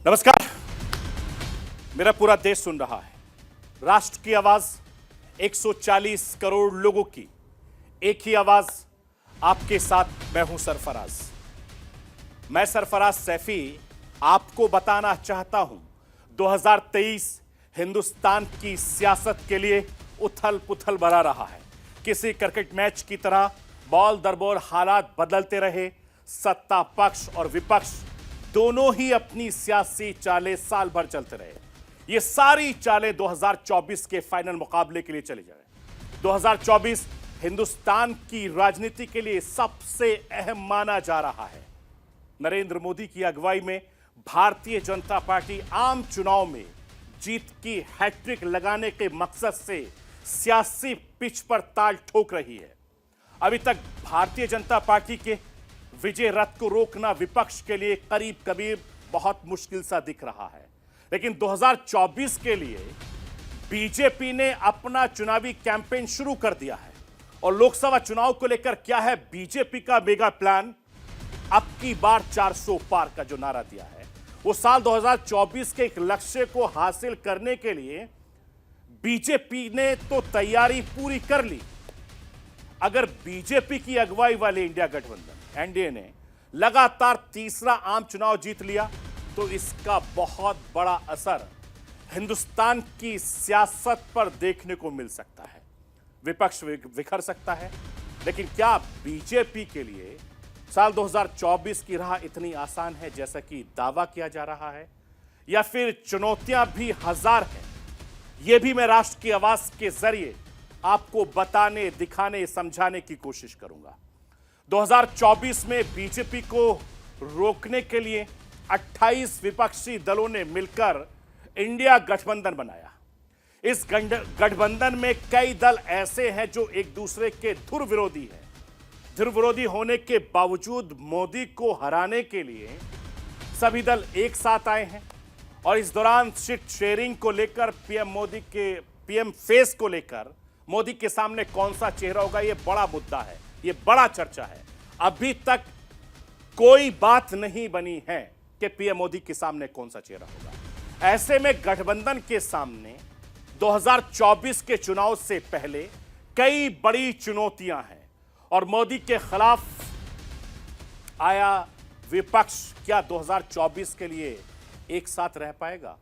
नमस्कार। मेरा पूरा देश सुन रहा है। राष्ट्र की आवाज 140 करोड़ लोगों की एक ही आवाज। आपके साथ मैं हूं सरफराज। मैं सरफराज सैफी आपको बताना चाहता हूं 2023 हिंदुस्तान की सियासत के लिए उथल पुथल भरा रहा है। किसी क्रिकेट मैच की तरह बॉल दर बॉल हालात बदलते रहे। सत्ता पक्ष और विपक्ष दोनों ही अपनी सियासी चालें साल भर चलते रहे। ये सारी चालें 2024 के फाइनल मुकाबले के लिए चली जाए। 2024 हिंदुस्तान की राजनीति के लिए सबसे अहम माना जा रहा है। नरेंद्र मोदी की अगुवाई में भारतीय जनता पार्टी आम चुनाव में जीत की हैट्रिक लगाने के मकसद से सियासी पिच पर ताल ठोक रही है। अभी तक भारतीय जनता पार्टी के विजय रथ को रोकना विपक्ष के लिए करीब करीब बहुत मुश्किल सा दिख रहा है। लेकिन 2024 के लिए बीजेपी ने अपना चुनावी कैंपेन शुरू कर दिया है। और लोकसभा चुनाव को लेकर क्या है बीजेपी का मेगा प्लान? अब की बार 400 पार का जो नारा दिया है, वो साल 2024 के एक लक्ष्य को हासिल करने के लिए बीजेपी ने तो तैयारी पूरी कर ली। अगर बीजेपी की अगुवाई वाले इंडिया गठबंधन एनडीए ने लगातार तीसरा आम चुनाव जीत लिया तो इसका बहुत बड़ा असर हिंदुस्तान की सियासत पर देखने को मिल सकता है। विपक्ष बिखर सकता है। लेकिन क्या बीजेपी के लिए साल 2024 की राह इतनी आसान है जैसा कि दावा किया जा रहा है, या फिर चुनौतियां भी हजार हैं? यह भी मैं राष्ट्र की आवाज के जरिए आपको बताने, दिखाने, समझाने की कोशिश करूंगा। 2024 में बीजेपी को रोकने के लिए 28 विपक्षी दलों ने मिलकर इंडिया गठबंधन बनाया। इस गठबंधन में कई दल ऐसे हैं जो एक दूसरे के धुर विरोधी हैं। धुर विरोधी होने के बावजूद मोदी को हराने के लिए सभी दल एक साथ आए हैं। और इस दौरान सीट शेयरिंग को लेकर पीएम फेस को लेकर मोदी के सामने कौन सा चेहरा होगा, यह बड़ा मुद्दा है, यह बड़ा चर्चा है। अभी तक कोई बात नहीं बनी है कि पीएम मोदी के सामने कौन सा चेहरा होगा। ऐसे में गठबंधन के सामने 2024 के चुनाव से पहले कई बड़ी चुनौतियां हैं। और मोदी के खिलाफ आया विपक्ष क्या 2024 के लिए एक साथ रह पाएगा?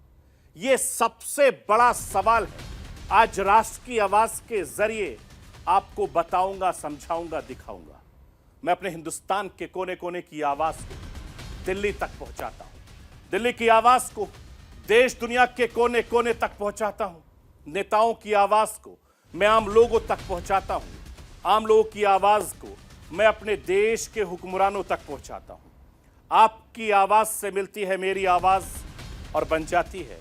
यह सबसे बड़ा सवाल है। आज राष्ट्र की आवाज के जरिए आपको बताऊंगा, समझाऊंगा, दिखाऊंगा। मैं अपने हिंदुस्तान के कोने कोने की आवाज को दिल्ली तक पहुंचाता हूं। दिल्ली की आवाज को देश दुनिया के कोने कोने तक पहुंचाता हूं। नेताओं की आवाज को मैं आम लोगों तक पहुंचाता हूं। आम लोगों की आवाज को मैं अपने देश के हुक्मरानों तक पहुंचाता हूं। आपकी आवाज से मिलती है मेरी आवाज और बन जाती है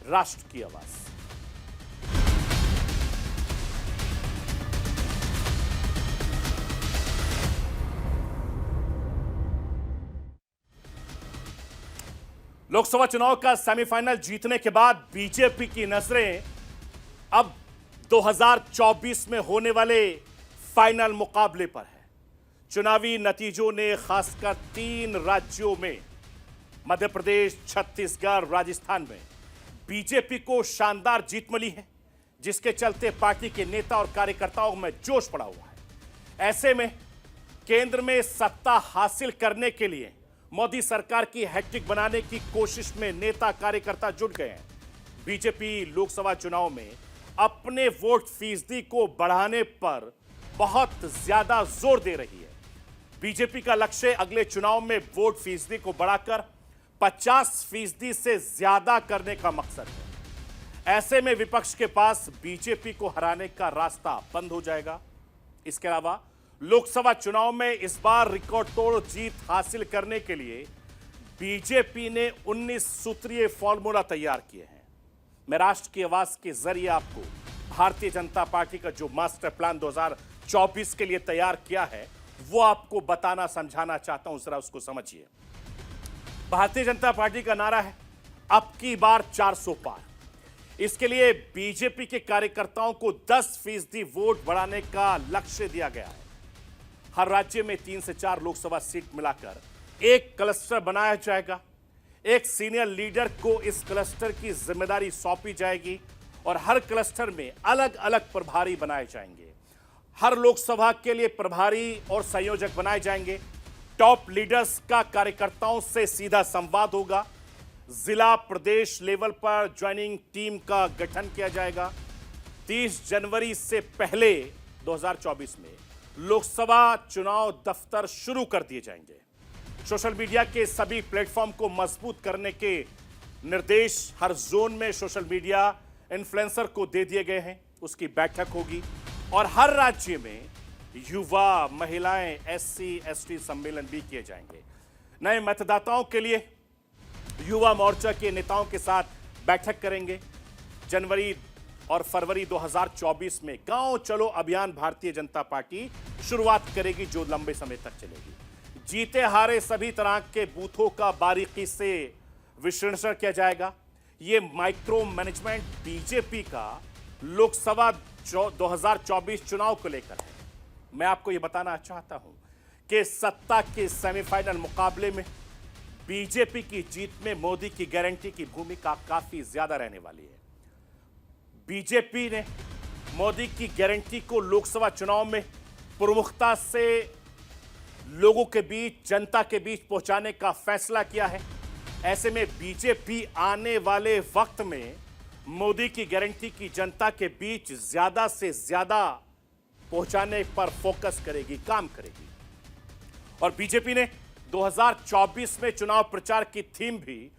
राष्ट्र की आवाज। लोकसभा चुनाव का सेमीफाइनल जीतने के बाद बीजेपी की नजरें अब 2024 में होने वाले फाइनल मुकाबले पर है। चुनावी नतीजों ने खासकर 3 राज्यों में, मध्य प्रदेश, छत्तीसगढ़, राजस्थान में बीजेपी को शानदार जीत मिली है, जिसके चलते पार्टी के नेता और कार्यकर्ताओं में जोश पड़ा हुआ है। ऐसे में केंद्र में सत्ता हासिल करने के लिए मोदी सरकार की हैट्रिक बनाने की कोशिश में नेता कार्यकर्ता जुट गए हैं। बीजेपी लोकसभा चुनाव में अपने वोट फीसदी को बढ़ाने पर बहुत ज्यादा जोर दे रही है। बीजेपी का लक्ष्य अगले चुनाव में वोट फीसदी को बढ़ाकर 50% से ज्यादा करने का मकसद है। ऐसे में विपक्ष के पास बीजेपी को हराने का रास्ता बंद हो जाएगा। इसके अलावा लोकसभा चुनाव में इस बार रिकॉर्ड तोड़ जीत हासिल करने के लिए बीजेपी ने 19 सूत्रीय फॉर्मूला तैयार किए हैं। मैं राष्ट्र की आवाज के जरिए आपको भारतीय जनता पार्टी का जो मास्टर प्लान 2024 के लिए तैयार किया है वो आपको बताना, समझाना चाहता हूं। जरा उसको समझिए। भारतीय जनता पार्टी का नारा है अब की बार 400 पार। इसके लिए बीजेपी के कार्यकर्ताओं को 10% वोट बढ़ाने का लक्ष्य दिया गया है। हर राज्य में 3 से 4 लोकसभा सीट मिलाकर एक क्लस्टर बनाया जाएगा। एक सीनियर लीडर को इस क्लस्टर की जिम्मेदारी सौंपी जाएगी और हर क्लस्टर में अलग अलग प्रभारी बनाए जाएंगे। हर लोकसभा के लिए प्रभारी और संयोजक बनाए जाएंगे। टॉप लीडर्स का कार्यकर्ताओं से सीधा संवाद होगा। जिला प्रदेश लेवल पर ज्वाइनिंग टीम का गठन किया जाएगा। 30 जनवरी से पहले 2024 में लोकसभा चुनाव दफ्तर शुरू कर दिए जाएंगे। सोशल मीडिया के सभी प्लेटफॉर्म को मजबूत करने के निर्देश हर जोन में सोशल मीडिया इन्फ्लुएंसर को दे दिए गए हैं। उसकी बैठक होगी और हर राज्य में युवा, महिलाएं, एससी, एसटी सम्मेलन भी किए जाएंगे। नए मतदाताओं के लिए युवा मोर्चा के नेताओं के साथ बैठक करेंगे। जनवरी और फरवरी 2024 में गांव चलो अभियान भारतीय जनता पार्टी शुरुआत करेगी, जो लंबे समय तक चलेगी। जीते हारे सभी तरह के बूथों का बारीकी से विश्लेषण किया जाएगा। यह माइक्रो मैनेजमेंट बीजेपी का लोकसभा 2024 चुनाव को लेकर है। मैं आपको यह बताना चाहता हूं कि सत्ता के सेमीफाइनल मुकाबले में बीजेपी की जीत में मोदी की गारंटी की भूमिका काफी ज्यादा रहने वाली है। बीजेपी ने मोदी की गारंटी को लोकसभा चुनाव में प्रमुखता से लोगों के बीच, जनता के बीच पहुंचाने का फैसला किया है। ऐसे में बीजेपी आने वाले वक्त में मोदी की गारंटी की जनता के बीच ज्यादा से ज्यादा पहुंचाने पर फोकस करेगी, काम करेगी। और बीजेपी ने 2024 में चुनाव प्रचार की थीम भी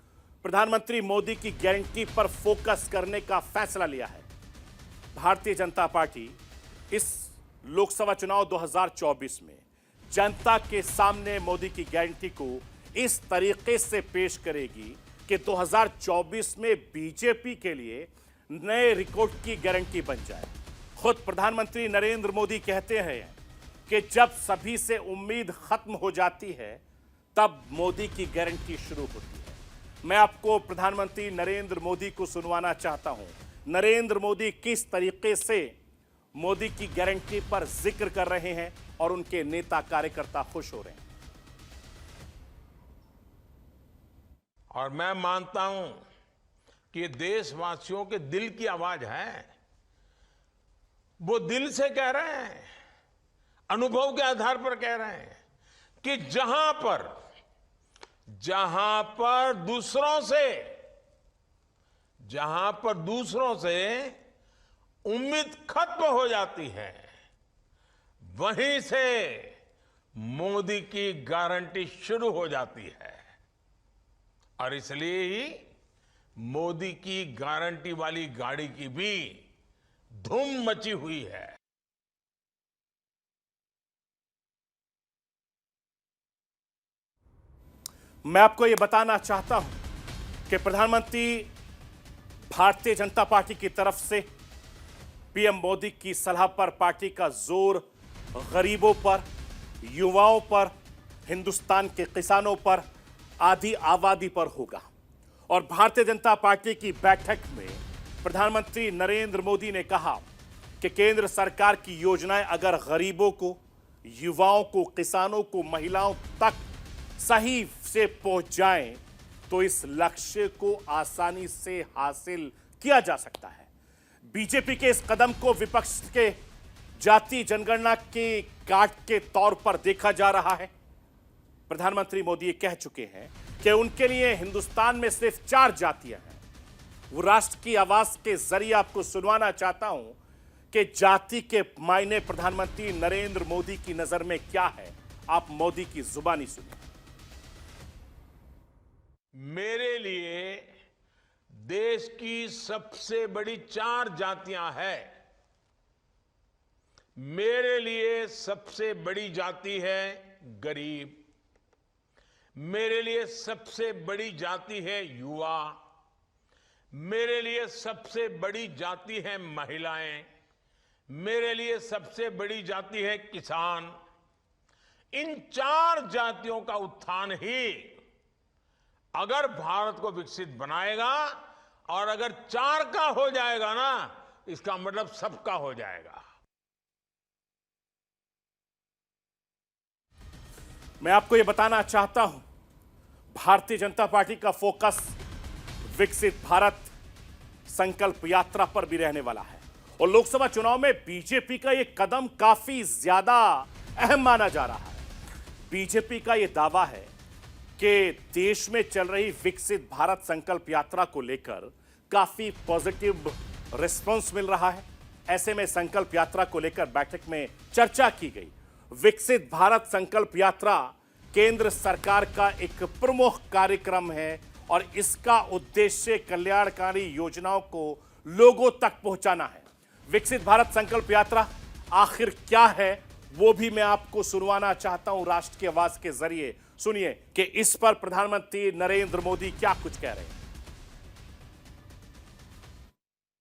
प्रधानमंत्री मोदी की गारंटी पर फोकस करने का फैसला लिया है। भारतीय जनता पार्टी इस लोकसभा चुनाव 2024 में जनता के सामने मोदी की गारंटी को इस तरीके से पेश करेगी कि 2024 में बीजेपी के लिए नए रिकॉर्ड की गारंटी बन जाए। खुद प्रधानमंत्री नरेंद्र मोदी कहते हैं कि जब सभी से उम्मीद खत्म हो जाती है तब मोदी की गारंटी शुरू होती है। मैं आपको प्रधानमंत्री नरेंद्र मोदी को सुनवाना चाहता हूं। नरेंद्र मोदी किस तरीके से मोदी की गारंटी पर जिक्र कर रहे हैं और उनके नेता कार्यकर्ता खुश हो रहे हैं। और मैं मानता हूं कि देशवासियों के दिल की आवाज है। वो दिल से कह रहे हैं, अनुभव के आधार पर कह रहे हैं कि जहां पर दूसरों से उम्मीद खत्म हो जाती है, वहीं से मोदी की गारंटी शुरू हो जाती है। और इसलिए ही मोदी की गारंटी वाली गाड़ी की भी धूम मची हुई है। मैं आपको यह बताना चाहता हूं कि प्रधानमंत्री भारतीय जनता पार्टी की तरफ से पीएम मोदी की सलाह पर पार्टी का जोर गरीबों पर, युवाओं पर, हिंदुस्तान के किसानों पर, आधी आबादी पर होगा। और भारतीय जनता पार्टी की बैठक में प्रधानमंत्री नरेंद्र मोदी ने कहा कि केंद्र सरकार की योजनाएं अगर गरीबों को, युवाओं को, किसानों को, महिलाओं तक सही से पहुंच जाएं तो इस लक्ष्य को आसानी से हासिल किया जा सकता है। बीजेपी के इस कदम को विपक्ष के जाति जनगणना के काट के तौर पर देखा जा रहा है। प्रधानमंत्री मोदी ये कह चुके हैं कि उनके लिए हिंदुस्तान में सिर्फ 4 जातियां हैं। वो राष्ट्र की आवाज के जरिए आपको सुनवाना चाहता हूं कि जाति के मायने प्रधानमंत्री नरेंद्र मोदी की नजर में क्या है। आप मोदी की जुबानी सुनिए। मेरे लिए देश की सबसे बड़ी 4 जातियां हैं। मेरे लिए सबसे बड़ी जाति है गरीब, मेरे लिए सबसे बड़ी जाति है युवा, मेरे लिए सबसे बड़ी जाति है महिलाएं, मेरे लिए सबसे बड़ी जाति है किसान। इन 4 जातियों का उत्थान ही अगर भारत को विकसित बनाएगा, और अगर 4 का हो जाएगा ना, इसका मतलब सबका हो जाएगा। मैं आपको यह बताना चाहता हूं, भारतीय जनता पार्टी का फोकस विकसित भारत संकल्प यात्रा पर भी रहने वाला है और लोकसभा चुनाव में बीजेपी का यह कदम काफी ज्यादा अहम माना जा रहा है। बीजेपी का यह दावा है कि देश में चल रही विकसित भारत संकल्प यात्रा को लेकर काफी पॉजिटिव रिस्पांस मिल रहा है। ऐसे में संकल्प यात्रा को लेकर बैठक में चर्चा की गई। विकसित भारत संकल्प यात्रा केंद्र सरकार का एक प्रमुख कार्यक्रम है और इसका उद्देश्य कल्याणकारी योजनाओं को लोगों तक पहुंचाना है। विकसित भारत संकल्प यात्रा आखिर क्या है वो भी मैं आपको सुनवाना चाहता हूं राष्ट्र की आवाज के जरिए। सुनिए कि इस पर प्रधानमंत्री नरेंद्र मोदी क्या कुछ कह रहे हैं।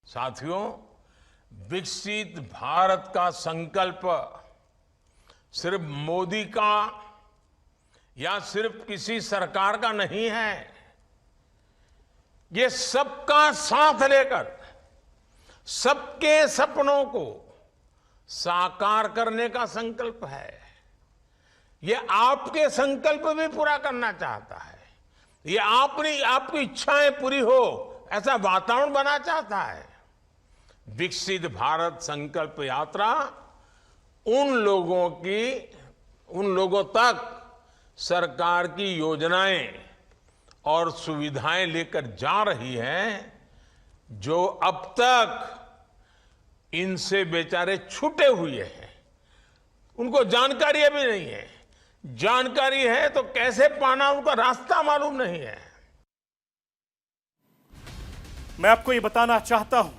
साथियों, विकसित भारत का संकल्प सिर्फ मोदी का या सिर्फ किसी सरकार का नहीं है। ये सबका साथ लेकर सबके सपनों को साकार करने का संकल्प है। ये आपके संकल्प भी पूरा करना चाहता है। ये आपकी इच्छाएं पूरी हो ऐसा वातावरण बना चाहता है। विकसित भारत संकल्प यात्रा उन लोगों तक सरकार की योजनाएं और सुविधाएं लेकर जा रही है जो अब तक इनसे बेचारे छूटे हुए हैं। उनको जानकारी अभी नहीं है। जानकारी है तो कैसे पाना उनका रास्ता मालूम नहीं है। मैं आपको ये बताना चाहता हूं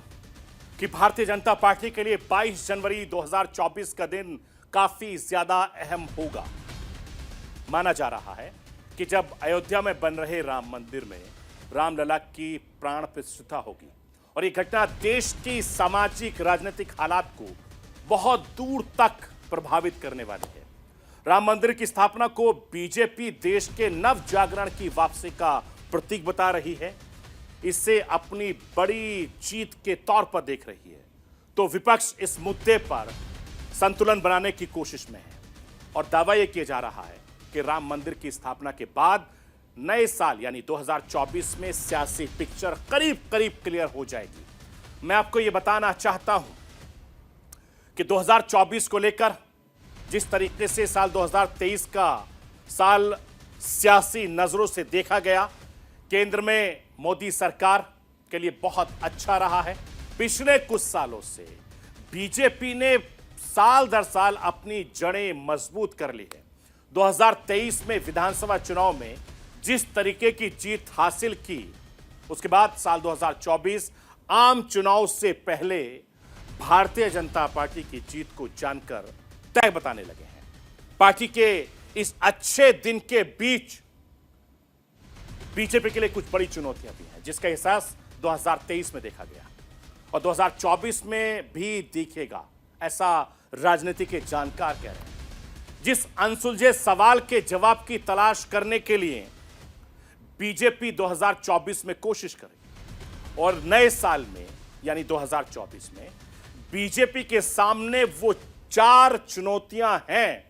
कि भारतीय जनता पार्टी के लिए 22 जनवरी 2024 का दिन काफी ज्यादा अहम होगा। माना जा रहा है कि जब अयोध्या में बन रहे राम मंदिर में रामलला की प्राण प्रतिष्ठा होगी और ये घटना देश की सामाजिक राजनीतिक हालात को बहुत दूर तक प्रभावित करने वाली है। राम मंदिर की स्थापना को बीजेपी देश के नव जागरण की वापसी का प्रतीक बता रही है। इसे अपनी बड़ी जीत के तौर पर देख रही है तो विपक्ष इस मुद्दे पर संतुलन बनाने की कोशिश में है और दावा यह किया जा रहा है कि राम मंदिर की स्थापना के बाद नए साल यानी 2024 में सियासी पिक्चर करीब करीब क्लियर हो जाएगी। मैं आपको यह बताना चाहता हूं कि 2024 को लेकर जिस तरीके से साल 2023 का साल सियासी नजरों से देखा गया, केंद्र में मोदी सरकार के लिए बहुत अच्छा रहा है। पिछले कुछ सालों से बीजेपी ने साल दर साल अपनी जड़ें मजबूत कर ली है। 2023 में विधानसभा चुनाव में जिस तरीके की जीत हासिल की, उसके बाद साल 2024 आम चुनाव से पहले भारतीय जनता पार्टी की जीत को जानकर तय बताने लगे हैं। पार्टी के इस अच्छे दिन के बीच बीजेपी के लिए कुछ बड़ी चुनौतियां भी हैं जिसका एहसास 2023 में देखा गया और 2024 में भी दिखेगा, ऐसा राजनीति के जानकार कह रहे हैं। जिस अनसुलझे सवाल के जवाब की तलाश करने के लिए बीजेपी 2024 में कोशिश करेगी और नए साल में यानी 2024 में बीजेपी के सामने वो 4 चुनौतियां हैं,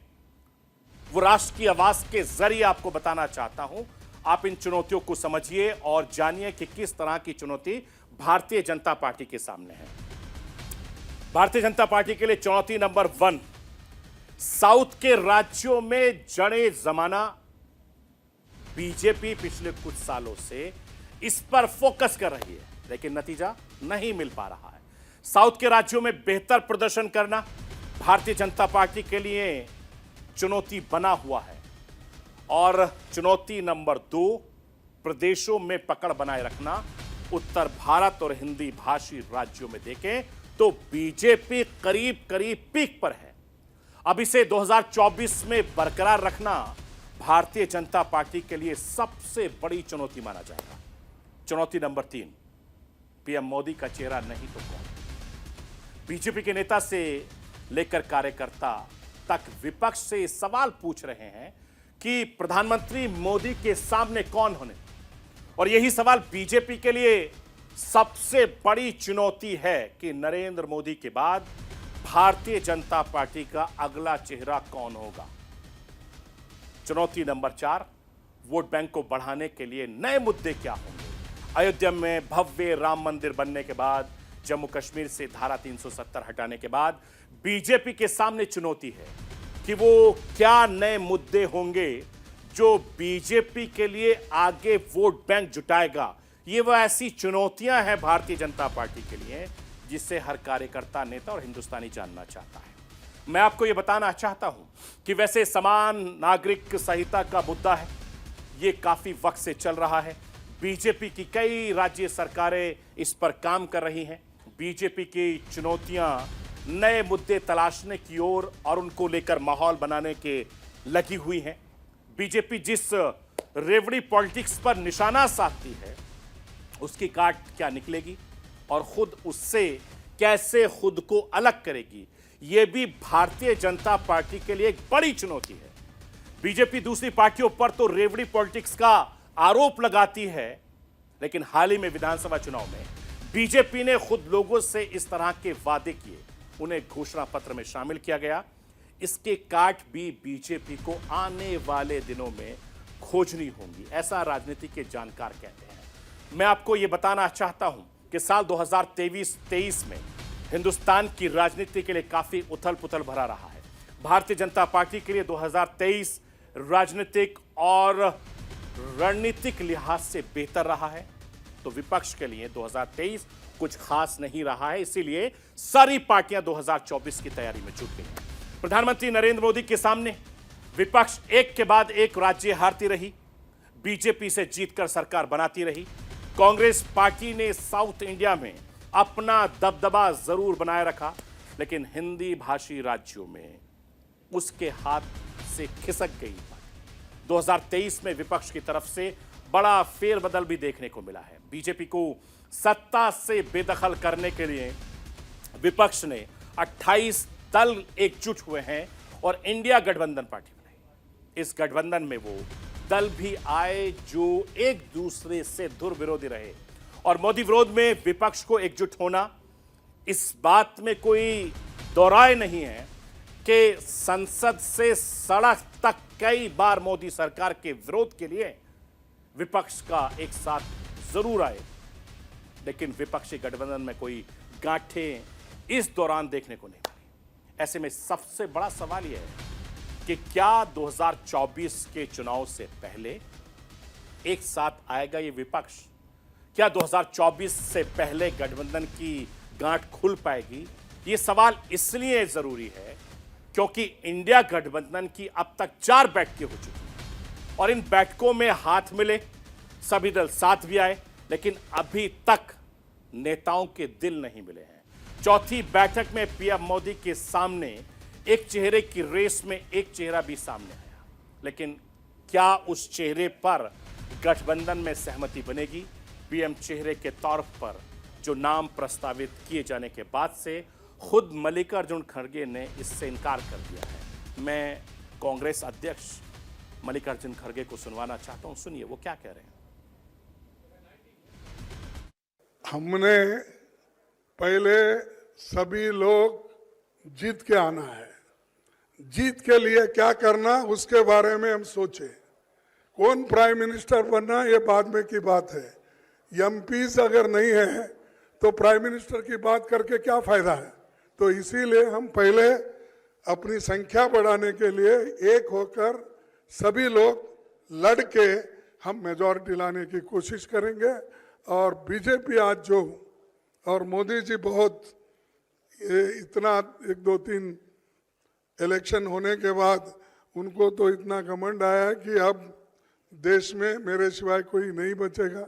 वो राष्ट्र की आवाज के जरिए आपको बताना चाहता हूं। आप इन चुनौतियों को समझिए और जानिए कि किस तरह की चुनौती भारतीय जनता पार्टी के सामने है। भारतीय जनता पार्टी के लिए चुनौती नंबर 1, साउथ के राज्यों में जड़ें जमाना। बीजेपी पिछले कुछ सालों से इस पर फोकस कर रही है लेकिन नतीजा नहीं मिल पा रहा है। साउथ के राज्यों में बेहतर प्रदर्शन करना भारतीय जनता पार्टी के लिए चुनौती बना हुआ है। और चुनौती नंबर 2, प्रदेशों में पकड़ बनाए रखना। उत्तर भारत और हिंदी भाषी राज्यों में देखें तो बीजेपी करीब करीब पीक पर है। अब इसे 2024 में बरकरार रखना भारतीय जनता पार्टी के लिए सबसे बड़ी चुनौती माना जाएगा। चुनौती नंबर 3, पीएम मोदी का चेहरा नहीं तो कौन। बीजेपी के नेता से लेकर कार्यकर्ता तक विपक्ष से सवाल पूछ रहे हैं कि प्रधानमंत्री मोदी के सामने कौन होने, और यही सवाल बीजेपी के लिए सबसे बड़ी चुनौती है कि नरेंद्र मोदी के बाद भारतीय जनता पार्टी का अगला चेहरा कौन होगा। चुनौती नंबर 4, वोट बैंक को बढ़ाने के लिए नए मुद्दे क्या होंगे? अयोध्या में भव्य राम मंदिर बनने के बाद, जम्मू कश्मीर से धारा 370 हटाने के बाद बीजेपी के सामने चुनौती है कि वो क्या नए मुद्दे होंगे जो बीजेपी के लिए आगे वोट बैंक जुटाएगा। ये वो ऐसी चुनौतियां हैं भारतीय जनता पार्टी के लिए जिससे हर कार्यकर्ता, नेता और हिंदुस्तानी जानना चाहता है। मैं आपको यह बताना चाहता हूं कि वैसे समान नागरिक संहिता का मुद्दा है, ये काफी वक्त से चल रहा है। बीजेपी की कई राज्य सरकारें इस पर काम कर रही हैं। बीजेपी की चुनौतियां नए मुद्दे तलाशने की ओर और उनको लेकर माहौल बनाने के लगी हुई हैं। बीजेपी जिस रेवड़ी पॉलिटिक्स पर निशाना साधती है, उसकी काट क्या निकलेगी और खुद उससे कैसे खुद को अलग करेगी, यह भी भारतीय जनता पार्टी के लिए एक बड़ी चुनौती है। बीजेपी दूसरी पार्टियों पर तो रेवड़ी पॉलिटिक्स का आरोप लगाती है, लेकिन हाल ही में विधानसभा चुनाव में बीजेपी ने खुद लोगों से इस तरह के वादे किए, उन्हें घोषणा पत्र में शामिल किया गया। इसके काट भी बीजेपी को आने वाले दिनों में खोजनी होंगी, ऐसा राजनीति के जानकार कहते हैं। मैं आपको यह बताना चाहता हूं कि साल 2023 में हिंदुस्तान की राजनीति के लिए काफी उथल पुथल भरा रहा है। भारतीय जनता पार्टी के लिए 2023 राजनीतिक और रणनीतिक लिहाज से बेहतर रहा है, तो विपक्ष के लिए 2023 कुछ खास नहीं रहा है। इसीलिए सारी पार्टियां 2024 की तैयारी में जुट गई हैं। प्रधानमंत्री नरेंद्र मोदी के सामने विपक्ष एक के बाद एक राज्य हारती रही, बीजेपी से जीतकर सरकार बनाती रही। कांग्रेस पार्टी ने साउथ इंडिया में अपना दबदबा जरूर बनाए रखा, लेकिन हिंदी भाषी राज्यों में उसके हाथ से खिसक गई। 2023 में विपक्ष की तरफ से बड़ा फेरबदल भी देखने को मिला है। बीजेपी को सत्ता से बेदखल करने के लिए विपक्ष ने 28 दल एकजुट हुए हैं और इंडिया गठबंधन पार्टी बनाई। इस गठबंधन में वो दल भी आए जो एक दूसरे से धुर विरोधी रहे, और मोदी विरोध में विपक्ष को एकजुट होना, इस बात में कोई दोराय नहीं है कि संसद से सड़क तक कई बार मोदी सरकार के विरोध के लिए विपक्ष का एक साथ जरूर आए, लेकिन विपक्षी गठबंधन में कोई गांठें इस दौरान देखने को नहीं मिली। ऐसे में सबसे बड़ा सवाल यह है कि क्या 2024 के चुनाव से पहले एक साथ आएगा ये विपक्ष? क्या 2024 से पहले गठबंधन की गांठ खुल पाएगी? ये सवाल इसलिए जरूरी है क्योंकि इंडिया गठबंधन की अब तक 4 बैठकें हो चुकी हैं और इन बैठकों में हाथ मिले, सभी दल साथ भी आए, लेकिन अभी तक नेताओं के दिल नहीं मिले हैं। चौथी बैठक में पीएम मोदी के सामने एक चेहरे की रेस में एक चेहरा भी सामने आया, लेकिन क्या उस चेहरे पर गठबंधन में सहमति बनेगी? पीएम चेहरे के तौर पर जो नाम प्रस्तावित किए जाने के बाद से खुद मल्लिकार्जुन खड़गे ने इससे इनकार कर दिया है। मैं कांग्रेस अध्यक्ष मल्लिकार्जुन खड़गे को सुनवाना चाहता हूं, सुनिए वो क्या कह रहे हैं। हमने पहले सभी लोग जीत के आना है, जीत के लिए क्या करना उसके बारे में हम सोचे। कौन प्राइम मिनिस्टर बनना ये बाद में की बात है। एमपीज अगर नहीं है तो प्राइम मिनिस्टर की बात करके क्या फायदा है। तो इसीलिए हम पहले अपनी संख्या बढ़ाने के लिए एक होकर सभी लोग लड़ के हम मेजॉरिटी लाने की कोशिश करेंगे। और बीजेपी आज जो और मोदी जी बहुत इतना 1-2-3 इलेक्शन होने के बाद उनको तो इतना घमंड आया है कि अब देश में मेरे सिवाय कोई नहीं बचेगा।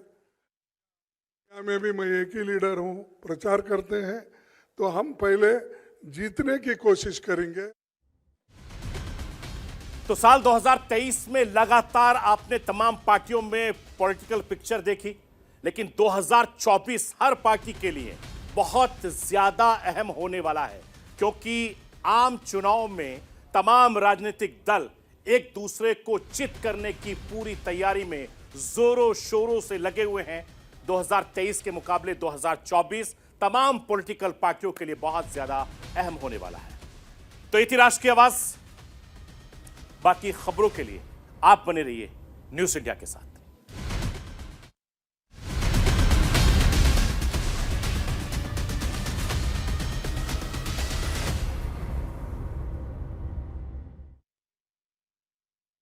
में भी मैं एक ही लीडर हूं, प्रचार करते हैं, तो हम पहले जीतने की कोशिश करेंगे। तो साल 2023 में लगातार आपने तमाम पार्टियों में पॉलिटिकल पिक्चर देखी, लेकिन 2024 हर पार्टी के लिए बहुत ज्यादा अहम होने वाला है, क्योंकि आम चुनाव में तमाम राजनीतिक दल एक दूसरे को चित करने की पूरी तैयारी में जोरों शोरों से लगे हुए हैं। 2023 के मुकाबले 2024 तमाम पॉलिटिकल पार्टियों के लिए बहुत ज्यादा अहम होने वाला है। तो ये थी राष्ट्र की आवाज। बाकी खबरों के लिए आप बने रहिए न्यूज इंडिया के साथ।